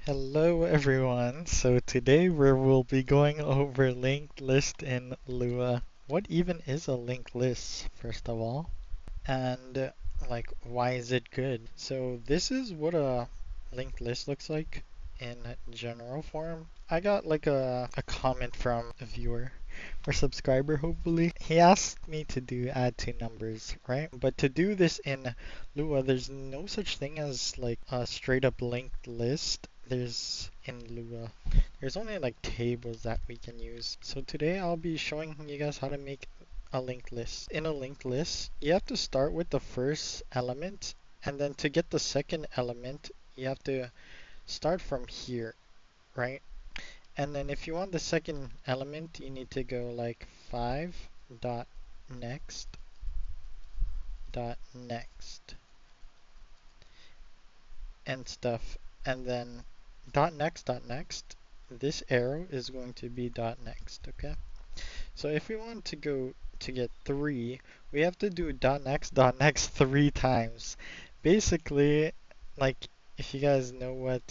Hello everyone. So today we will be going over linked list in Lua. What even is a linked list, first of all? And like why is it good? So this is what a linked list looks like in general form. I got like a comment from a viewer or subscriber hopefully. He asked me to do add two numbers, right? But to do this in Lua, there's no such thing as like a straight up linked list. There's only like tables that we can use. So today I'll be showing you guys how to make a linked list. In a linked list, you have to start with the first element, and then to get the second element, you have to start from here, right? And then if you want the second element, you need to go like 5 dot next dot next and stuff. And then dot next, this arrow is going to be dot next, okay? So if we want to go to get 3, we have to do dot next 3 times. Basically, like if you guys know what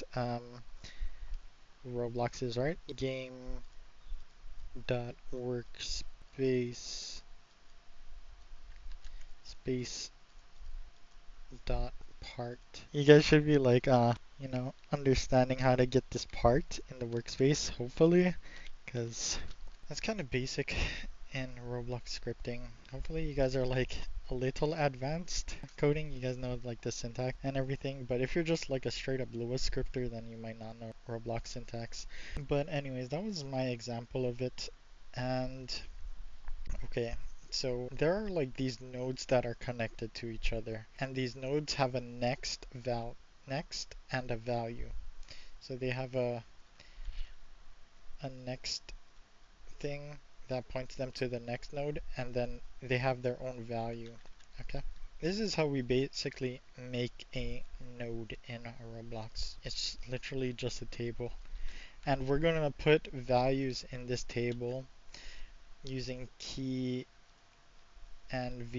Roblox is, right? Game dot workspace space dot part. You guys should be like understanding how to get this part in the workspace, hopefully, because that's kind of basic in Roblox scripting. Hopefully you guys are like a little advanced coding, you guys know like the syntax and everything, but if you're just like a straight up Lua scripter, then you might not know Roblox syntax. But anyways, that was my example of it. And okay, so there are like these nodes that are connected to each other, and these nodes have a next and a value. So they have a next thing that points them to the next node, and then they have their own value. Okay. This is how we basically make a node in Roblox. It's literally just a table. And we're going to put values in this table using key and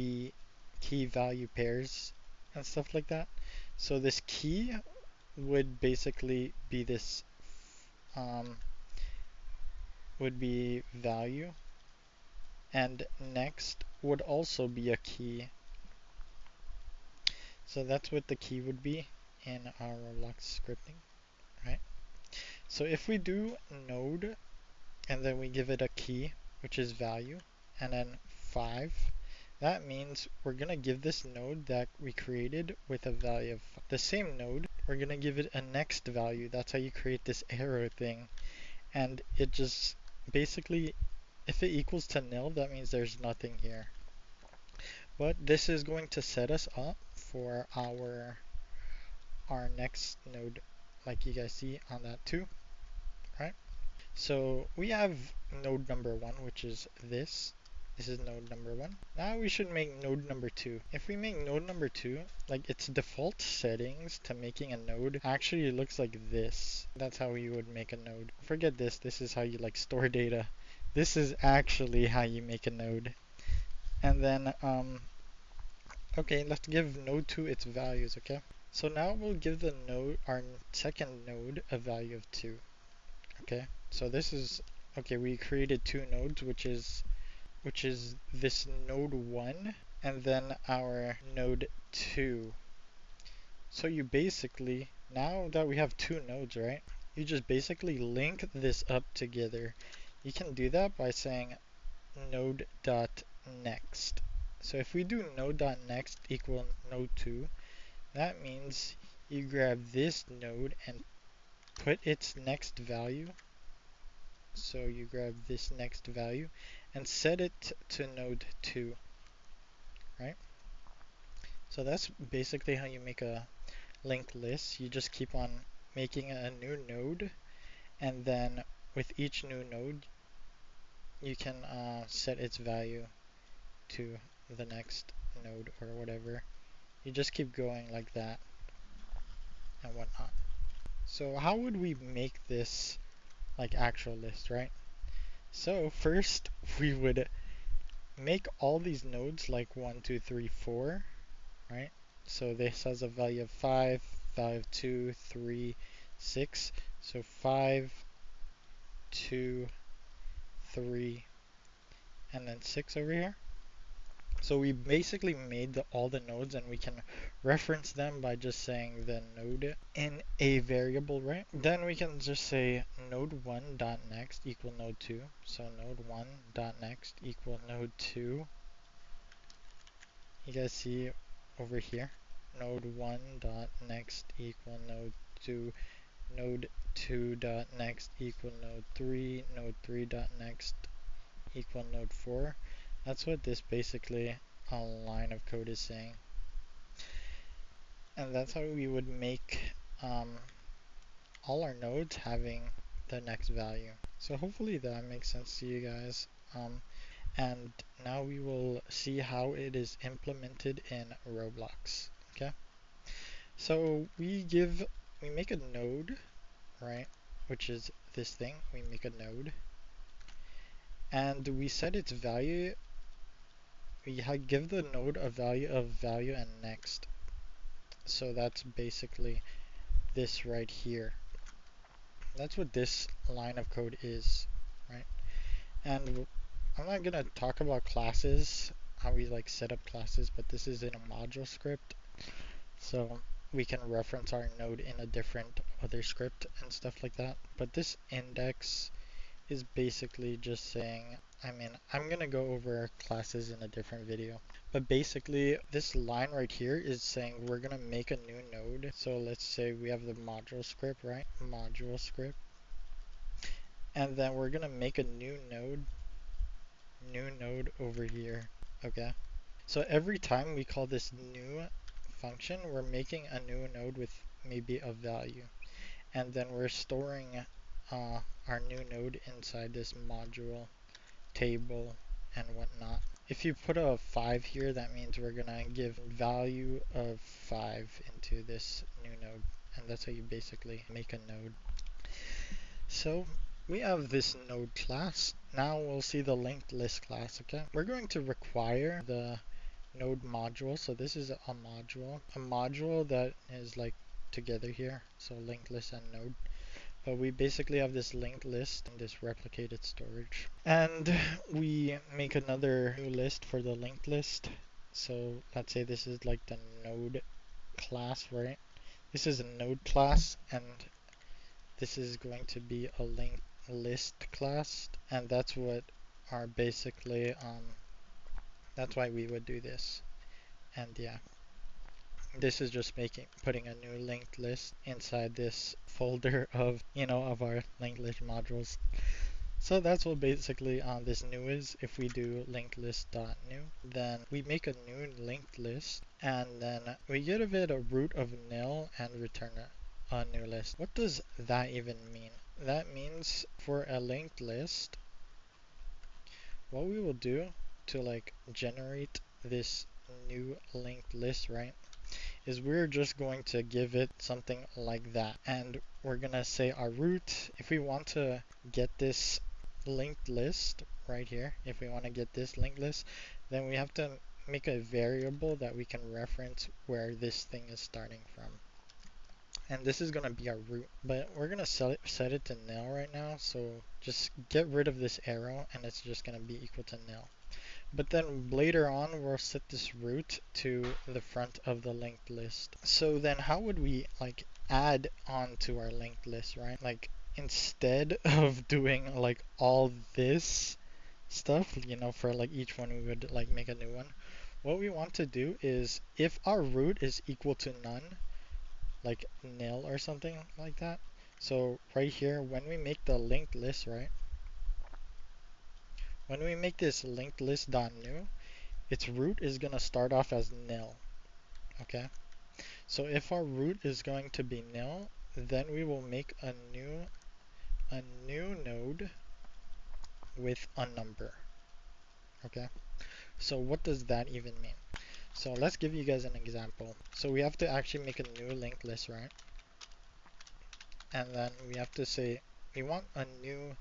key value pairs and stuff like that. So this key would basically be this um, would be value, and next would also be a key. So that's what the key would be in our Roblox scripting, right? So if we do node and then we give it a key, which is value, and then 5, that means we're going to give this node that we created with a value of 5. The same node, we're going to give it a next value. That's how you create this arrow thing. And it just basically, if it equals to nil, that means there's nothing here. But this is going to set us up for our next node, like you guys see on that too, right? So we have node number 1, which is this. This is node number 1. Now we should make node number 2. If we make node number 2, like its default settings to making a node actually looks like this. That's how you would make a node. Forget this. This is how you like store data. This is actually how you make a node. And then okay, let's give node 2 its values, okay? So now we'll give the node, our second node, a value of 2. Okay, so this is, okay, we created 2 nodes, which is this node 1 and then our node 2. So you basically, now that we have 2 nodes, right? You just basically link this up together. You can do that by saying node.next. So if we do node.next equal node 2, that means you grab this node and put its next value. So you grab this next value and set it to node 2, right? So that's basically how you make a linked list. You just keep on making a new node, and then with each new node, you can set its value to the next node or whatever. You just keep going like that and whatnot. So how would we make this like actual list, right? So first we would make all these nodes like 1, 2, 3, 4, right? So this has a value of 5, value of 2, 3, 6. So 5, 2, 3, and then 6 over here. So we basically made all the nodes, and we can reference them by just saying the node in a variable, right? Then we can just say node1 dot next equal node2. So node1 dot next equal node2. You guys see over here, node1 dot next equal node2, node2 dot next equal node3, node3 dot next equal node4. That's what this basically a line of code is saying. And that's how we would make all our nodes having the next value. So hopefully that makes sense to you guys. And now we will see how it is implemented in Roblox. Okay. So we make a node, right? Which is this thing. We make a node. And we set its value. We give the node a value of value and next. So that's basically this right here. That's what this line of code is, right? And I'm not gonna talk about classes, how we like set up classes, but this is in a module script. So we can reference our node in a different other script and stuff like that. But this index is basically just saying, I'm gonna go over classes in a different video. But basically, this line right here is saying we're gonna make a new node. So let's say we have the module script, right? Module script. And then we're gonna make a new node over here, okay? So every time we call this new function, we're making a new node with maybe a value. And then we're storing our new node inside this module table and whatnot. If you put a 5 here, that means we're gonna give value of 5 into this new node. And that's how you basically make a node. So we have this node class. Now we'll see the linked list class, okay? We're going to require the node module. So this is a module that is like together here. So linked list and node. But we basically have this linked list and this replicated storage. And we make another new list for the linked list. So let's say this is like the node class, right? This is a node class, and this is going to be a linked list class, and that's what are basically that's why we would do this. And yeah, this is just putting a new linked list inside this folder of of our linked list modules. So that's what basically this new is. If we do linked list.new, then we make a new linked list, and then we give it a root of nil and return a new list. What does that even mean? That means for a linked list, what we will do to like generate this new linked list, right, is we're just going to give it something like that. And we're gonna say our root, if we want to get this linked list right here, if we want to get this linked list, then we have to make a variable that we can reference where this thing is starting from. And this is going to be our root, but we're going to set it to nil right now. So just get rid of this arrow, and it's just going to be equal to nil. But then later on, we'll set this root to the front of the linked list. So then how would we like add on to our linked list, right? Like instead of doing like all this stuff, for like each one we would like make a new one. What we want to do is if our root is equal to none, like nil or something like that. So right here, when we make the linked list, right? When we make this linked list.new, its root is going to start off as nil. Okay? So if our root is going to be nil, then we will make a new node with a number. Okay? So what does that even mean? So let's give you guys an example. So we have to actually make a new linked list, right? And then we have to say we want a new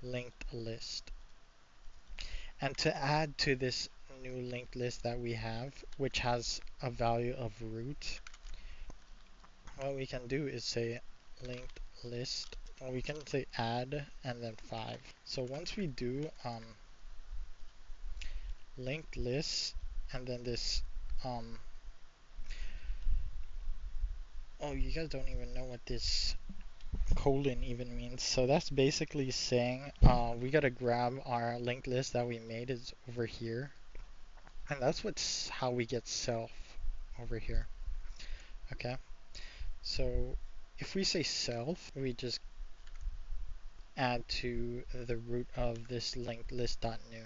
linked list. And to add to this new linked list that we have, which has a value of root, what we can do is say linked list, we can say add and then 5. So once we do linked list and then this oh, you guys don't even know what this colon even means. So that's basically saying we gotta grab our linked list that we made is over here, and that's what's how we get self over here. Okay, so if we say self, we just add to the root of this linked list.new.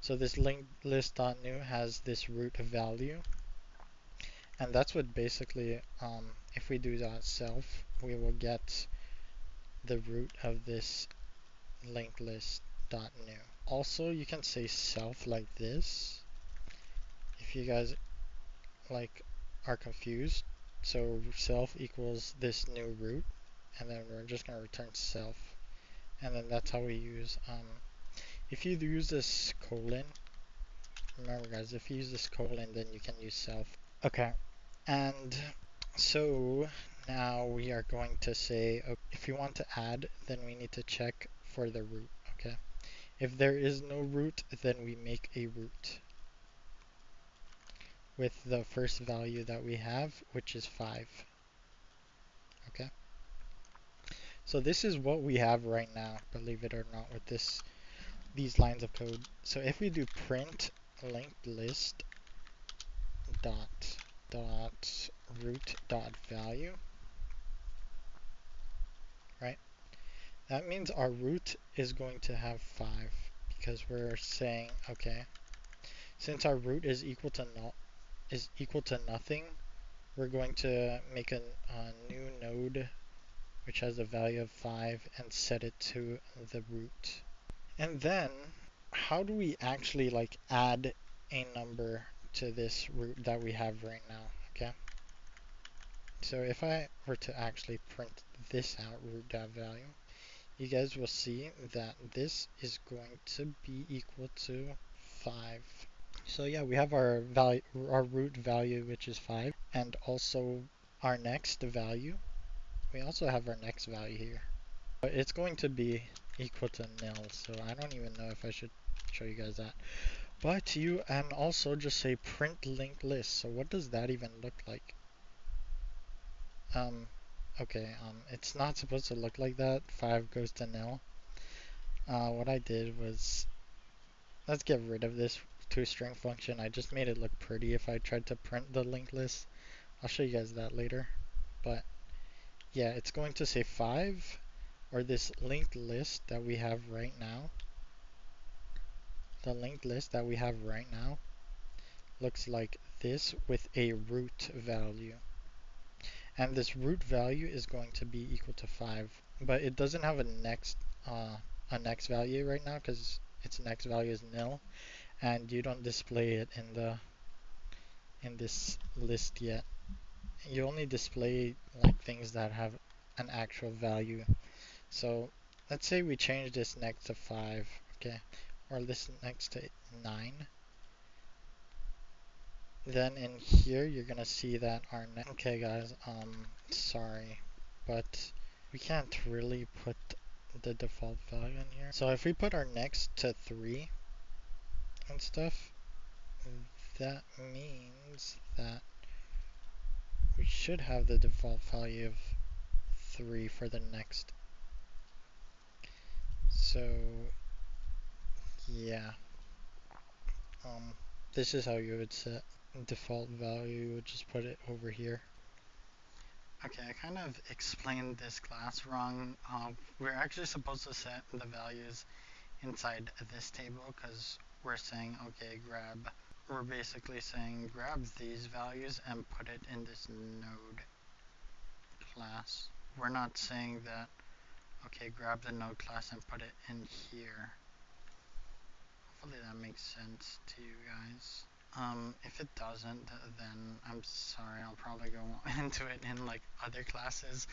So this linked list.new has this root value, and that's what basically if we do that self, we will get the root of this linked list.new. Also, you can say self like this if you guys like are confused. So self equals this new root, and then we're just gonna return self, and then that's how we use if you use this colon, remember guys, if you use this colon, then you can use self. Okay, and so now we are going to say, okay, if you want to add, then we need to check for the root. Okay, if there is no root, then we make a root with the first value that we have, which is 5. Okay, so this is what we have right now, believe it or not, with these lines of code. So if we do print linked list dot root dot value, right? That means our root is going to have 5 because we're saying, okay, since our root is equal to nothing, we're going to make a new node which has a value of 5 and set it to the root. And then how do we actually like add a number to this root that we have right now? Okay, so if I were to actually print this out, root.value, you guys will see that this is going to be equal to 5. So yeah, we have our value, our root value, which is 5, and also our next value. We also have our next value here. But it's going to be equal to nil, so I don't even know if I should show you guys that. But you, and also just say print linked list. So what does that even look like? Okay, it's not supposed to look like that. 5 goes to nil. What I did was, let's get rid of this toString function. I just made it look pretty if I tried to print the linked list. I'll show you guys that later. But yeah, it's going to say 5, or this linked list that we have right now. The linked list that we have right now looks like this with a root value. And this root value is going to be equal to 5, but it doesn't have a next value right now because its next value is nil, and you don't display it in this list yet. You only display like things that have an actual value. So let's say we change this next to 5, okay, or this next to 9. Then in here you're gonna see that our next, okay guys, sorry, but we can't really put the default value in here. So if we put our next to 3 and stuff, that means that we should have the default value of 3 for the next. So yeah, this is how you would set default value. You would just put it over here. Okay, I kind of explained this class wrong. We're actually supposed to set the values inside this table because we're saying, okay, we're basically saying grab these values and put it in this node class. We're not saying that, okay, grab the node class and put it in here. Hopefully that makes sense to you guys. If it doesn't, then I'm sorry, I'll probably go into it in like other classes.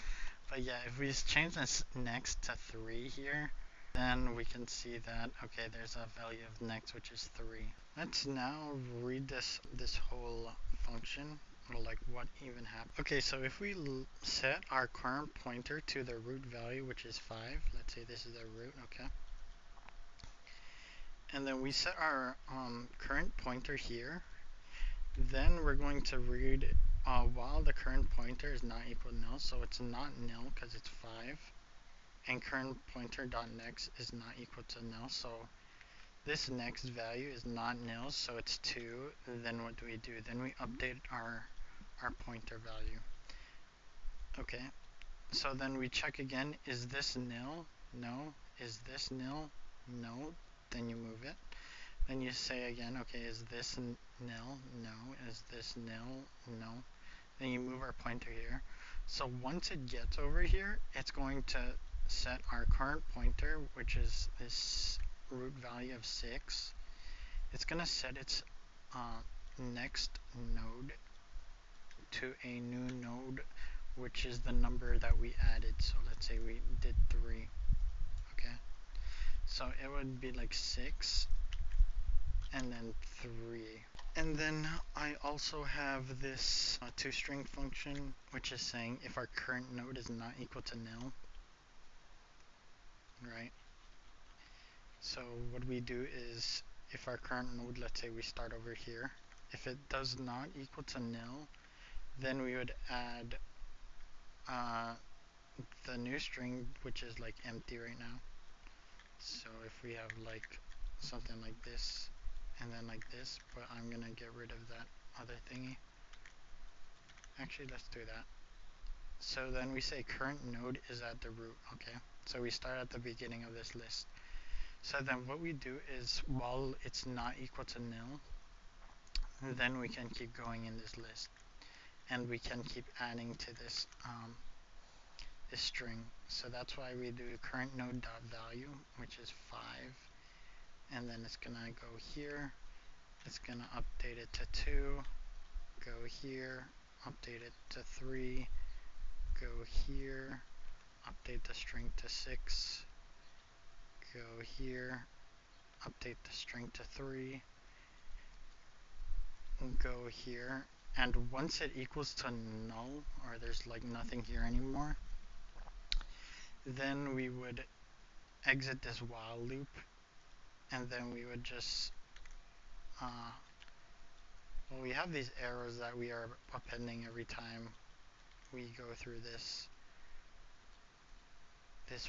But yeah, if we change this next to 3 here, then we can see that, okay, there's a value of next, which is 3. Let's now read this whole function or like what even happened. Okay, so if we set our current pointer to the root value, which is 5, let's say this is the root, okay? And then we set our current pointer here, then we're going to read while the current pointer is not equal to nil, so it's not nil because it's 5, and current pointer dot next is not equal to nil, so this next value is not nil, so it's 2. Then what do? Then we update our pointer value. Okay, so then we check again, is this nil? No. Is this nil? No. Then you move it. Then you say again, okay, is this nil? No. Is this nil? No. Then you move our pointer here. So once it gets over here, it's going to set our current pointer, which is this root value of 6. It's going to set its next node to a new node, which is the number that we added. So let's say we did 3. Okay, so it would be like 6 and then 3. And then I also have this toString function, which is saying if our current node is not equal to nil, right? So what we do is, if our current node, let's say we start over here, if it does not equal to nil, then we would add the new string, which is like empty right now. So if we have like something like this and then like this, but I'm gonna get rid of that other thingy. Actually, let's do that. So then we say current node is at the root. Okay, so we start at the beginning of this list. So then what we do is, while it's not equal to nil, then we can keep going in this list, and we can keep adding to this this string. So that's why we do current node dot value, which is 5, and then it's gonna go here, it's gonna update it to 2, go here, update it to 3, go here, update the string to 6, go here, update the string to 3, go here, and once it equals to null, or there's like nothing here anymore, then we would exit this while loop, and then we would just well, we have these arrows that we are appending every time we go through this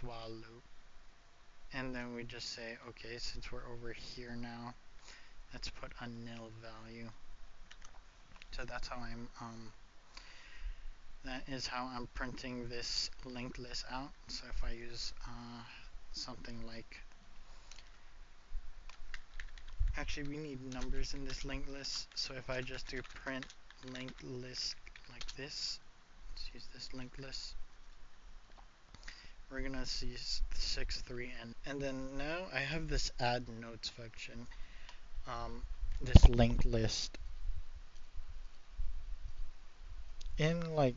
while loop, and then we just say, okay, since we're over here now, let's put a nil value. So that's how that is how I'm printing this linked list out. So if I use something like, actually we need numbers in this linked list, so if I just do print linked list like this, let's use this linked list, we're gonna see 6, 3, and then now I have this add nodes function, this linked list. In like,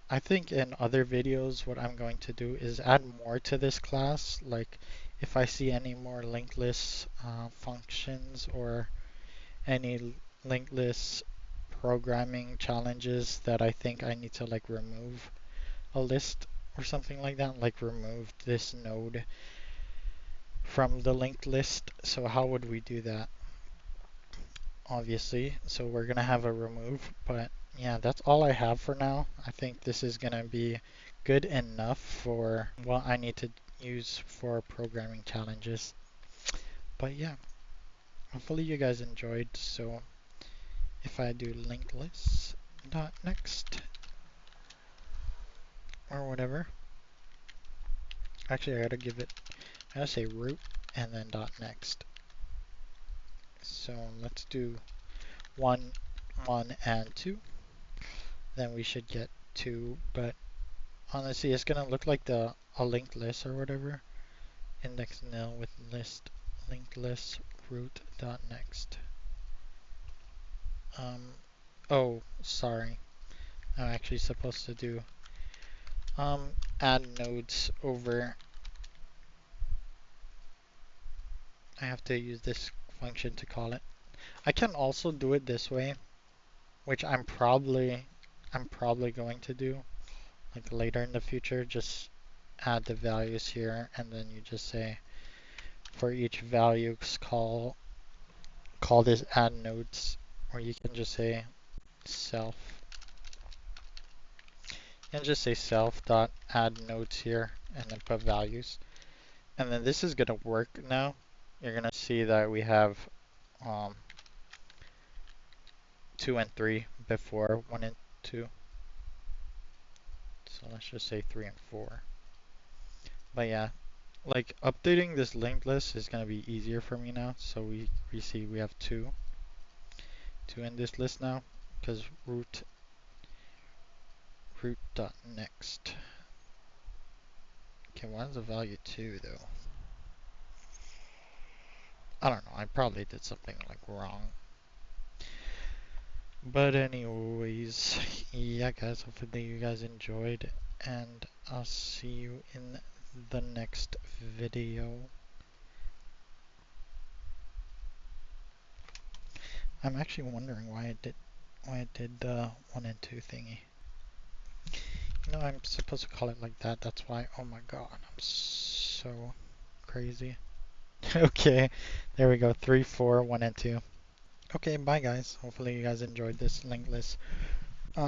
I think in other videos what I'm going to do is add more to this class, like if I see any more linked list functions or any linked list programming challenges that I think I need to like remove a list or something like that, like remove this node from the linked list. So how would we do that? Obviously, so we're gonna have a remove, but yeah, that's all I have for now. I think this is gonna be good enough for what I need to use for programming challenges. But yeah, hopefully you guys enjoyed. So if I do linked list dot next or whatever, actually I gotta say root and then dot next. So let's do 1, 1, and 2. Then we should get 2, but honestly, it's gonna look like a linked list or whatever. Index nil with list linked list root dot next. Oh, sorry. I'm actually supposed to do add nodes over. I have to use this function to call it. I can also do it this way, which I'm probably I'm probably going to do like later in the future, just add the values here and then you just say for each value call this add nodes, or you can just say self and just say self dot add nodes here and then put values. And then this is gonna work now. You're gonna see that we have um, 2 and 3 before 1 and 2. So let's just say 3 and 4. But yeah, like updating this linked list is gonna be easier for me now. So we see we have two in this list now because root dot next. Okay, why is the value 2 though? I don't know, I probably did something like wrong. But anyways, yeah guys, hopefully you guys enjoyed and I'll see you in the next video. I'm actually wondering why I did the 1 and 2 thingy. You know, I'm supposed to call it like that, that's why. Oh my god, I'm so crazy. Okay, there we go, 3, 4, 1 and 2. Okay, bye guys. Hopefully you guys enjoyed this linked list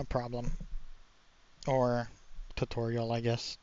problem or tutorial, I guess.